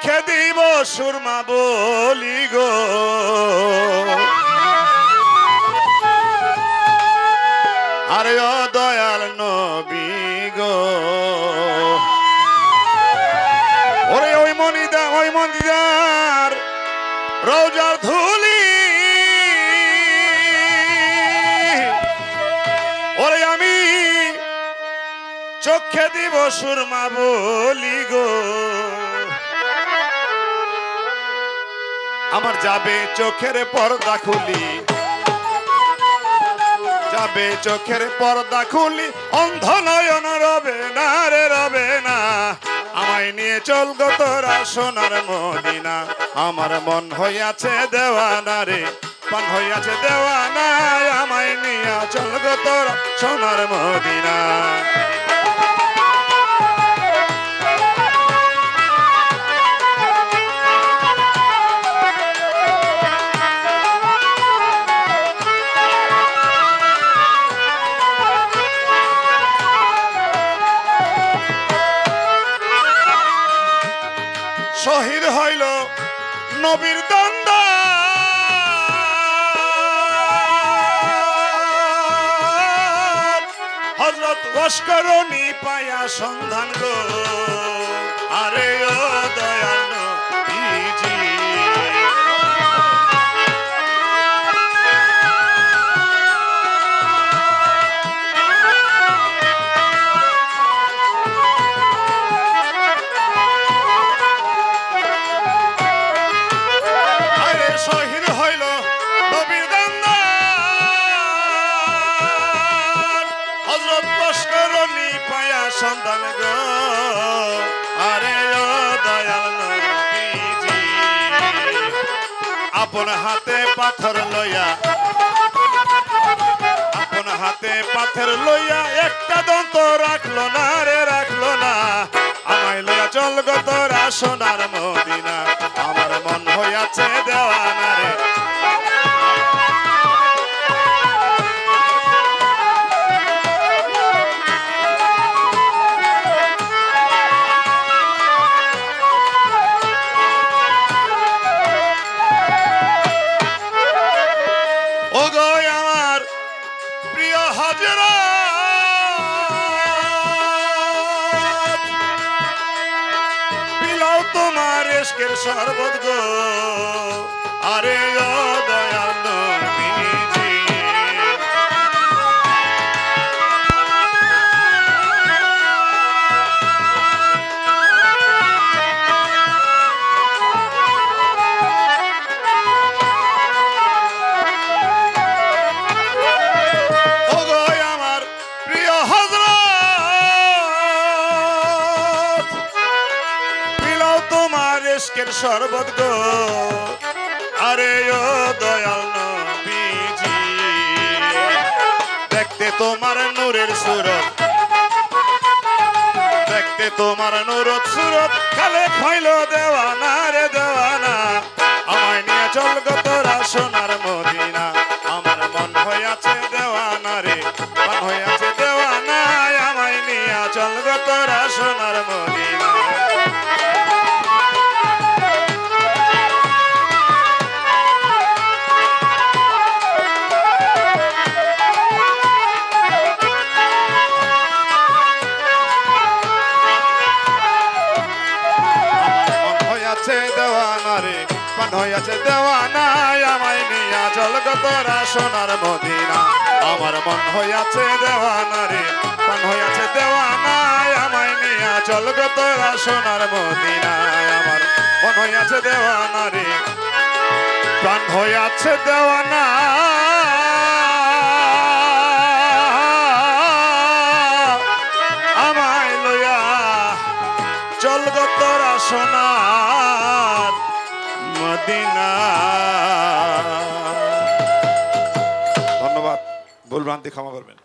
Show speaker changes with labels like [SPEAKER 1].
[SPEAKER 1] চক্ষে দিব সুরমা বলি গো, আরে ও দয়াল নবী গো, ওরে ওই মনিদার রওজার ধুলি, ওরে আমি চক্ষে দিব সুরমা বলি গো, আমার যাবে চোখের পর্দা খুলি, যাবে চোখের পর্দা খুলি, অন্ধ নয়ন রবে না রে রবে না, আমায় নিয়ে চল গো তোরা সোনার মদিনা, আমার মন হইয়াছে দেওয়ানা রে, পান হইয়াছে দেওয়ানা, আমায় নিয়ে চল গো তোরা সোনার মদিনা। শহীদ হইল নবীর দ্বন্দ্ব, হযরত লস্করনি পায়া সন্ধান গো, আরে ও দয়াল নবীজি, সন্তান গো, আরে ও দয়াল নবীজি, আপন হাতে পাথর লইয়া, আপন হাতে পাথর লইয়া, একটা দন্ত রাখলো না রে রাখলো না, আমায় লইয়া চল গো তোরা সোনার মদিনা, আমার মন হইয়াছে দেওয়ানা রে, তোমার ইশকের শরবত গো, আরে ও দয়াল নবীজি, ও গো আমার প্রিয় হযরত, ইশকের শরবত গো, আরে ও দয়াল নবীজি, দেখতে তোমার নূরের সুরত, দেখতে তোমার নূরত সুরত, কালে খাইল দেওয়ানা রে দেওয়ানা, আমায় নিয়ে চল গো তোরা সোনার মদিনা, আমার মন হইয়াছে দেওয়ানা রে, মন হইয়াছে দেওয়ানা, আমায় নিয়ে চল গো তোরা সোনার মদিনা। পান হইয়াছে দেওয়ানা, আমায় নিয়া চল গো তোরা সোনার মদিনা, আমার মন হইয়াছে দেওয়ানা রে, পান হইয়াছে দেওয়ানা, আমায় নিয়া চল গো তোরা সোনার মদিনা, আমার মন হইয়াছে দেওয়ানা রে, প্রাণ হইয়াছে দেওয়ানা, আমায় লইয়া চল গো তোরা সোনার মদিনা। ধন্যবাদ, ভুল ভ্রান্তি ক্ষমা করবেন।